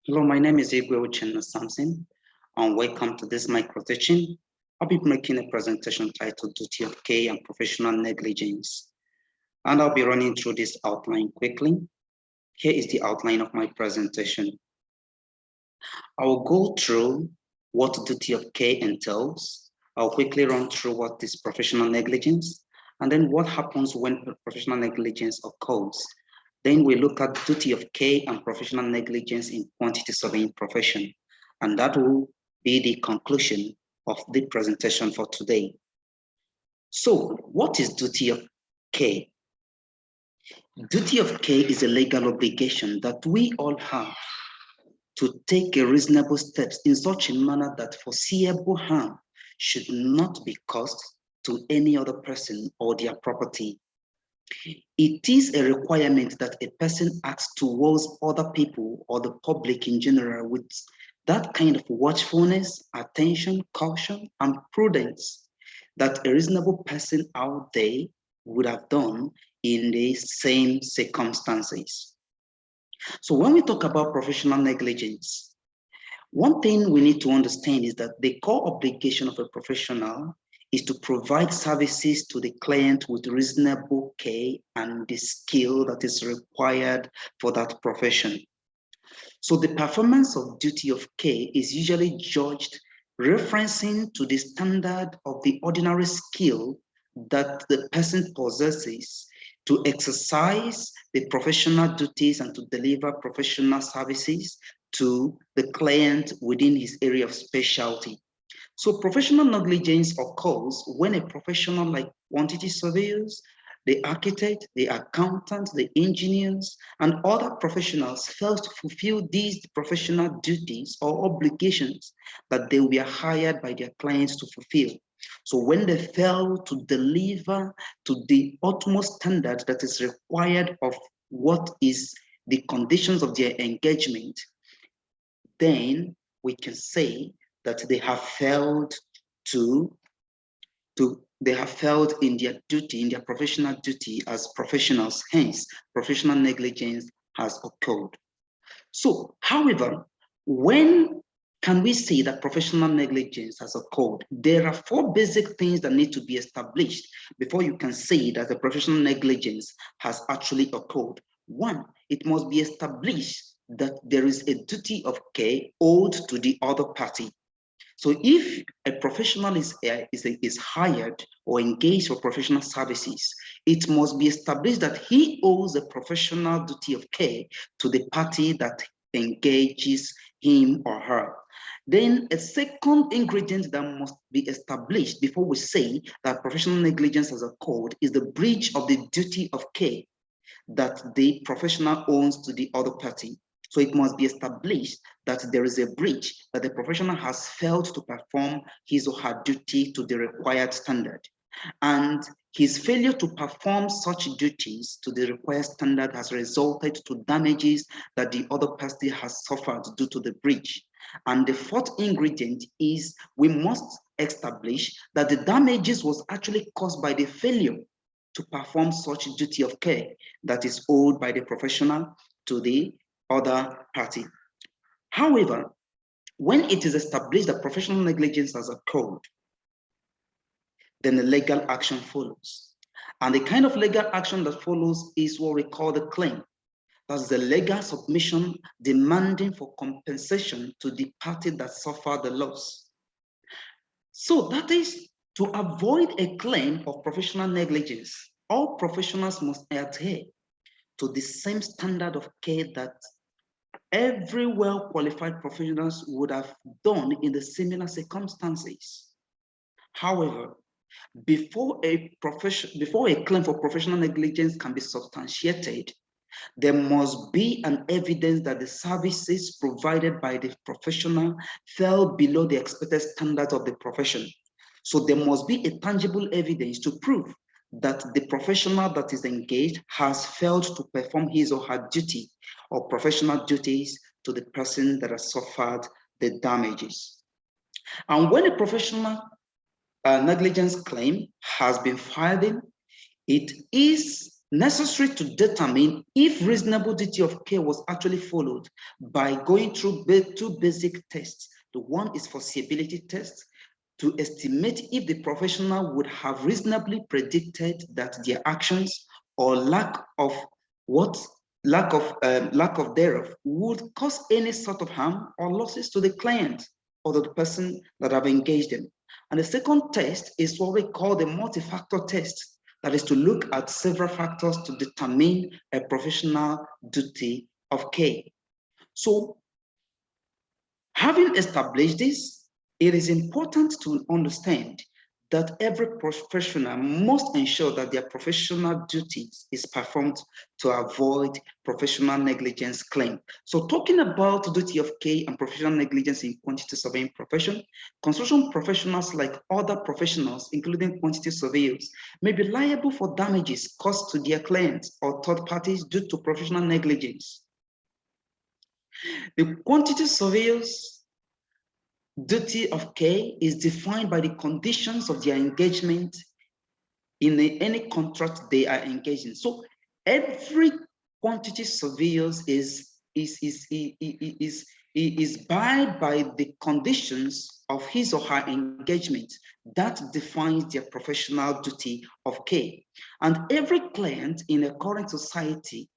Hello, my name is Igwe Uchenna Samson, and welcome to this micro teaching. I'll be making a presentation titled Duty of Care and Professional Negligence. And I'll be running through this outline quickly. Here is the outline of my presentation. I will go through what duty of care entails. I'll quickly run through what is professional negligence, and then what happens when professional negligence occurs. Then we look at duty of care and professional negligence in quantity surveying profession, and that will be the conclusion of the presentation for today. So, what is duty of care? Duty of care is a legal obligation that we all have to take a reasonable steps in such a manner that foreseeable harm should not be caused to any other person or their property. It is a requirement that a person acts towards other people or the public in general with that kind of watchfulness, attention, caution, and prudence that a reasonable person out there would have done in the same circumstances. So when we talk about professional negligence, one thing we need to understand is that the core obligation of a professional is to provide services to the client with reasonable care and the skill that is required for that profession. So the performance of duty of care is usually judged referencing to the standard of the ordinary skill that the person possesses to exercise the professional duties and to deliver professional services to the client within his area of specialty. So professional negligence occurs when a professional like quantity surveyors, the architect, the accountant, the engineers, and other professionals fail to fulfill these professional duties or obligations that they were hired by their clients to fulfill. So when they fail to deliver to the utmost standard that is required of what is the conditions of their engagement, then we can say that they have failed they have failed in their duty, in their professional duty as professionals. Hence, professional negligence has occurred. So, however, when can we say that professional negligence has occurred? There are four basic things that need to be established before you can say that the professional negligence has actually occurred. One, it must be established that there is a duty of care owed to the other party. So if a professional is hired or engaged for professional services, it must be established that he owes a professional duty of care to the party that engages him or her. Then a second ingredient that must be established before we say that professional negligence has occurred is the breach of the duty of care that the professional owns to the other party. So it must be established that there is a breach, that the professional has failed to perform his or her duty to the required standard. And his failure to perform such duties to the required standard has resulted to damages that the other party has suffered due to the breach. And the fourth ingredient is we must establish that the damages was actually caused by the failure to perform such duty of care that is owed by the professional to the other party. However, when it is established that professional negligence has occurred, then the legal action follows. And the kind of legal action that follows is what we call the claim. That's the legal submission demanding for compensation to the party that suffered the loss. So that is to avoid a claim of professional negligence. All professionals must adhere to the same standard of care that every well-qualified professionals would have done in the similar circumstances. However, before a claim for professional negligence can be substantiated, there must be an evidence that the services provided by the professional fell below the expected standards of the profession. So there must be a tangible evidence to prove that the professional that is engaged has failed to perform his or her duty or professional duties to the person that has suffered the damages. And when a professional negligence claim has been filed in, it is necessary to determine if reasonable duty of care was actually followed by going through two basic tests. The one is foreseeability test, to estimate if the professional would have reasonably predicted that their actions or lack of thereof would cause any sort of harm or losses to the client or the person that have engaged them. And the second test is what we call the multi-factor test. That is to look at several factors to determine a professional duty of care. So, having established this, it is important to understand that every professional must ensure that their professional duties is performed to avoid professional negligence claim. So talking about duty of care and professional negligence in quantity surveying profession, construction professionals like other professionals, including quantity surveyors, may be liable for damages caused to their clients or third parties due to professional negligence. The quantity surveyors duty of care is defined by the conditions of their engagement in any contract they are engaged in. So every quantity surveyors is bound by the conditions of his or her engagement that defines their professional duty of care. And every client in a current society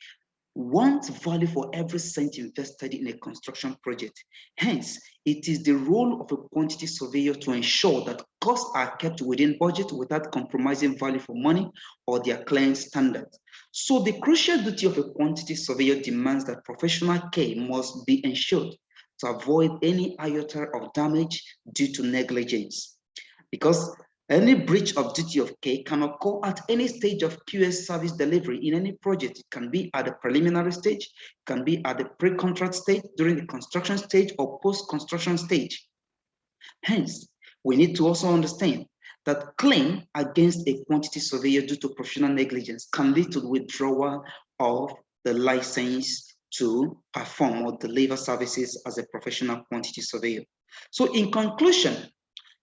wants value for every cent invested in a construction project. Hence, it is the role of a quantity surveyor to ensure that costs are kept within budget without compromising value for money or their client standards. So the crucial duty of a quantity surveyor demands that professional care must be ensured to avoid any iota of damage due to negligence. Because any breach of duty of care can occur at any stage of QS service delivery in any project. It can be at the preliminary stage, it can be at the pre-contract stage, during the construction stage, or post-construction stage. Hence, we need to also understand that claim against a quantity surveyor due to professional negligence can lead to the withdrawal of the license to perform or deliver services as a professional quantity surveyor. So in conclusion,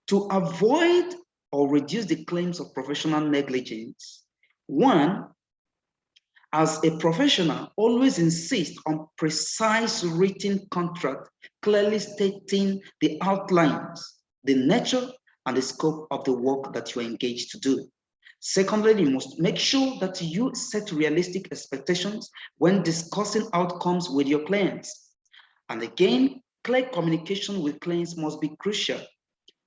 to avoid or reduce the claims of professional negligence, one, as a professional, always insist on precise written contract, clearly stating the outlines, the nature, and the scope of the work that you are engaged to do. Secondly, you must make sure that you set realistic expectations when discussing outcomes with your clients. And again, clear communication with clients must be crucial.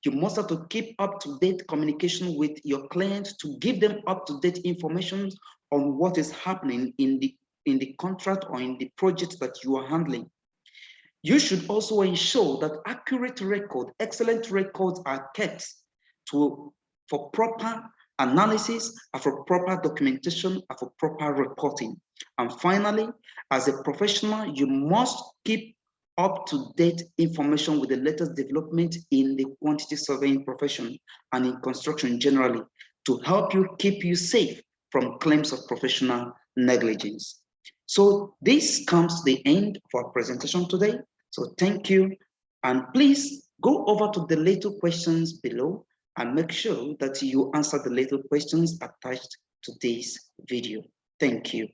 You must have to keep up-to-date communication with your clients to give them up-to-date information on what is happening in the contract or in the project that you are handling. You should also ensure that accurate record, excellent records are kept for proper analysis, and for proper documentation, and for proper reporting. And finally, as a professional, you must keep up-to-date information with the latest development in the quantity surveying profession and in construction generally to help you keep you safe from claims of professional negligence. So this comes to the end of our presentation today. So thank you. And please go over to the little questions below and make sure that you answer the little questions attached to this video. Thank you.